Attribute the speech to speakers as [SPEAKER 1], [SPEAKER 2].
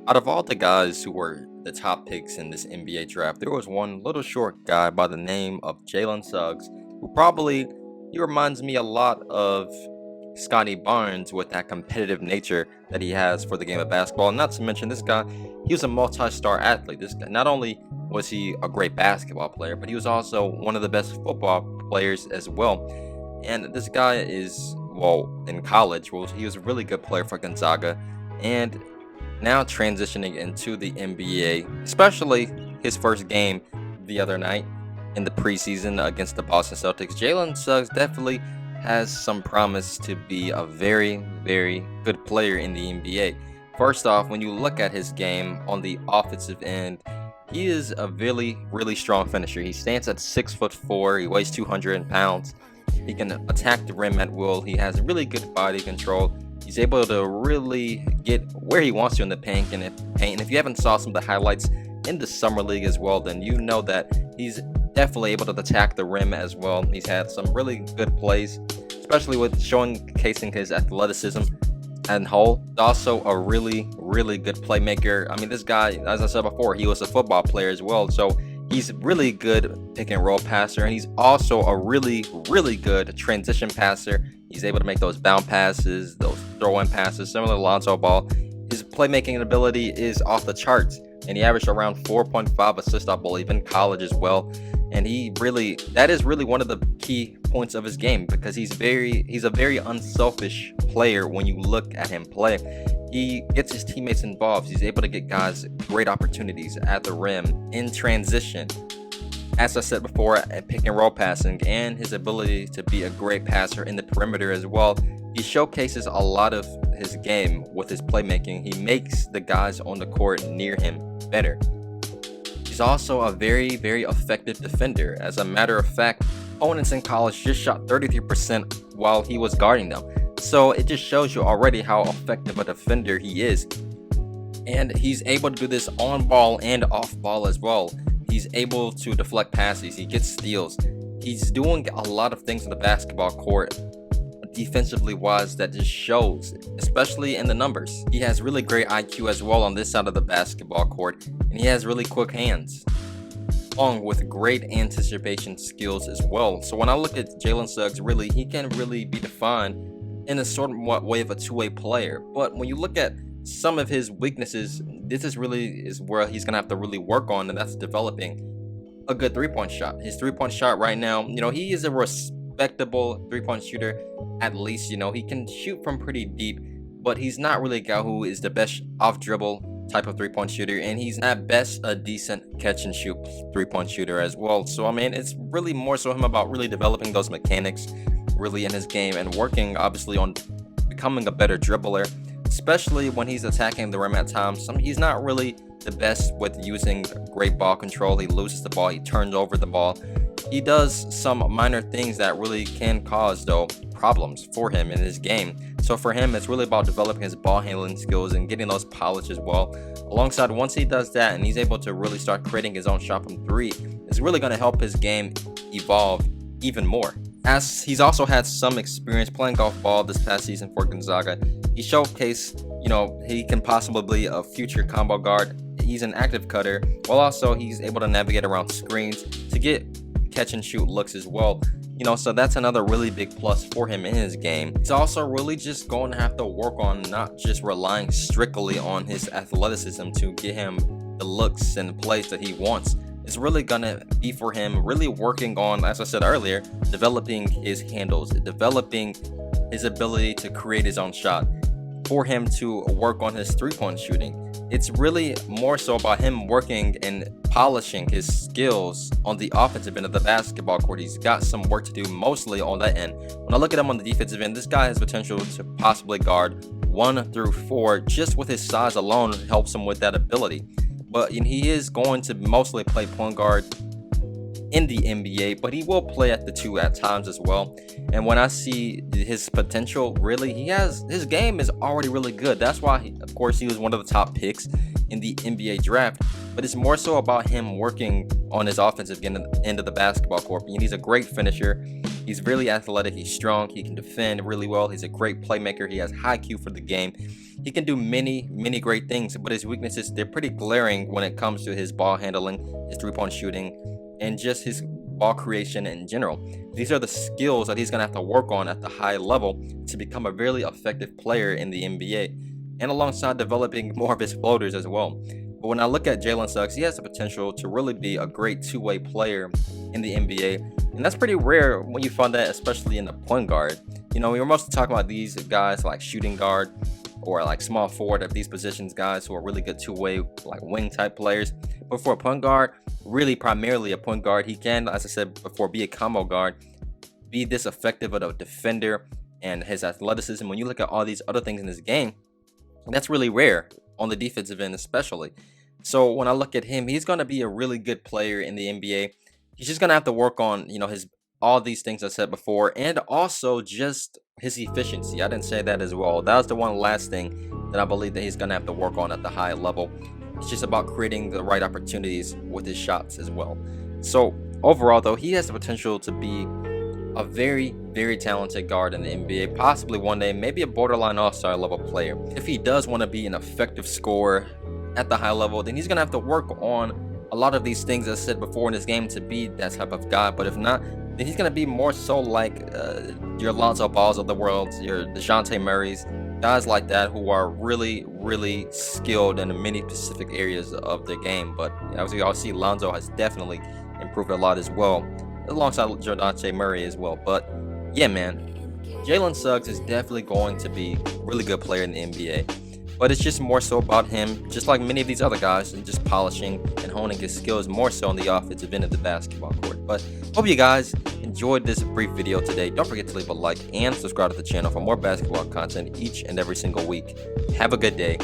[SPEAKER 1] Out of all the guys who were the top picks in this NBA draft, there was one little short guy by the name of Jalen Suggs, who probably he reminds me a lot of Scotty Barnes with that competitive nature that he has for the game of basketball. Not to mention this guy, he was a multi-star athlete. This guy, not only was he a great basketball player, but he was also one of the best football players as well. And this guy is, well, in college, well, he was a really good player for Gonzaga. And now transitioning into the NBA, especially his first game the other night in the preseason against the Boston Celtics, Jalen Suggs definitely has some promise to be a very, very good player in the NBA. First off, when you look at his game on the offensive end, he is a really, really strong finisher. He stands at 6'4", he weighs 200 pounds. He can attack the rim at will. He has really good body control. He's able to really get where he wants to in the paint. And if you haven't saw some of the highlights in the summer league as well, then you know that he's definitely able to attack the rim as well. He's had some really good plays, especially with showcasing his athleticism and whole. Also a really, really good playmaker. I mean, this guy, as I said before, he was a football player as well. So he's really good pick and roll passer, and he's also a really, really good transition passer. He's able to make those bound passes, those throw-in passes, similar to Lonzo Ball. His playmaking ability is off the charts, and he averaged around 4.5 assists, I believe, in college as well. And that is really one of the key points of his game, because he's a very unselfish player when you look at him play. He gets his teammates involved. He's able to get guys great opportunities at the rim, in transition, as I said before, at pick and roll passing, and his ability to be a great passer in the perimeter as well. He showcases a lot of his game with his playmaking. He makes the guys on the court near him better. He's also a very, very effective defender. As a matter of fact, opponents in college just shot 33% while he was guarding them. So it just shows you already how effective a defender he is. And he's able to do this on ball and off ball as well. He's able to deflect passes. He gets steals. He's doing a lot of things in the basketball court defensively wise that just shows, especially in the numbers. He has really great IQ as well on this side of the basketball court, and he has really quick hands, along with great anticipation skills as well. So when I look at Jalen Suggs, really, he can really be defined in a sort of way of a two-way player. But when you look at some of his weaknesses, this is where he's gonna have to really work on, and that's developing a good three-point shot. His three-point shot right now, he is a respectable three-point shooter. At least, he can shoot from pretty deep, but he's not really a guy who is the best off dribble type of three-point shooter, and he's at best a decent catch and shoot three-point shooter as well. So I mean, it's really more so him about really developing those mechanics really in his game, and working obviously on becoming a better dribbler, especially when he's attacking the rim at times. He's not really the best with using great ball control. He loses the ball, he turns over the ball. He does some minor things that really can cause, though, problems for him in his game. So for him, it's really about developing his ball handling skills and getting those polished as well. Alongside, once he does that and he's able to really start creating his own shot from three, it's really going to help his game evolve even more. As he's also had some experience playing golf ball this past season for Gonzaga, he showcased, he can possibly be a future combo guard. He's an active cutter, while also he's able to navigate around screens to get catch and shoot looks as well. So that's another really big plus for him in his game. He's also really just going to have to work on not just relying strictly on his athleticism to get him the looks and plays that he wants. It's really gonna be for him really working on, as I said earlier, developing his handles, developing his ability to create his own shot, for him to work on his three-point shooting. It's really more so about him working and polishing his skills on the offensive end of the basketball court. He's got some work to do mostly on that end. When I look at him on the defensive end, this guy has potential to possibly guard 1 through 4. Just with his size alone helps him with that ability. But he is going to mostly play point guard in the NBA, but he will play at the 2 at times as well. And when I see his potential, really, his game is already really good. That's why, of course, he was one of the top picks in the NBA draft. But it's more so about him working on his offensive end of the basketball court. He's a great finisher. He's really athletic, he's strong, he can defend really well, he's a great playmaker, he has high IQ for the game. He can do many great things, but his weaknesses, they're pretty glaring when it comes to his ball handling, his three-point shooting, and just his ball creation in general. These are the skills that he's going to have to work on at the high level to become a really effective player in the NBA, and alongside developing more of his floaters as well. But when I look at Jalen Suggs, he has the potential to really be a great two-way player in the NBA, and that's pretty rare when you find that, especially in the point guard. You know, we were mostly talking about these guys like shooting guard or like small forward at these positions, guys who are really good two-way, like wing type players. But for a point guard, really primarily a point guard, he can, as I said before, be a combo guard, be this effective of a defender, and his athleticism. When you look at all these other things in his game, that's really rare on the defensive end, especially. So when I look at him, he's going to be a really good player in the NBA. He's just going to have to work on, you know, his all these things I said before, and also just his efficiency. I didn't say that as well. That was the one last thing that I believe that he's going to have to work on at the high level. It's just about creating the right opportunities with his shots as well. So overall, though, he has the potential to be a very talented guard in the NBA, possibly one day, maybe a borderline all-star level player. If he does want to be an effective scorer at the high level, then he's going to have to work on a lot of these things I said before in his game to be that type of guy. But if not, then he's going to be more so like your Lonzo Balls of the world, your DeJounte Murrays, guys like that who are really skilled in many specific areas of the game. But as we all see, Lonzo has definitely improved a lot as well, alongside DeJounte Murray as well. But yeah, man, Jalen Suggs is definitely going to be a really good player in the NBA. But it's just more so about him, just like many of these other guys, and just polishing and honing his skills more so on the offensive end of the basketball court. But hope you guys enjoyed this brief video today. Don't forget to leave a like and subscribe to the channel for more basketball content each and every single week. Have a good day.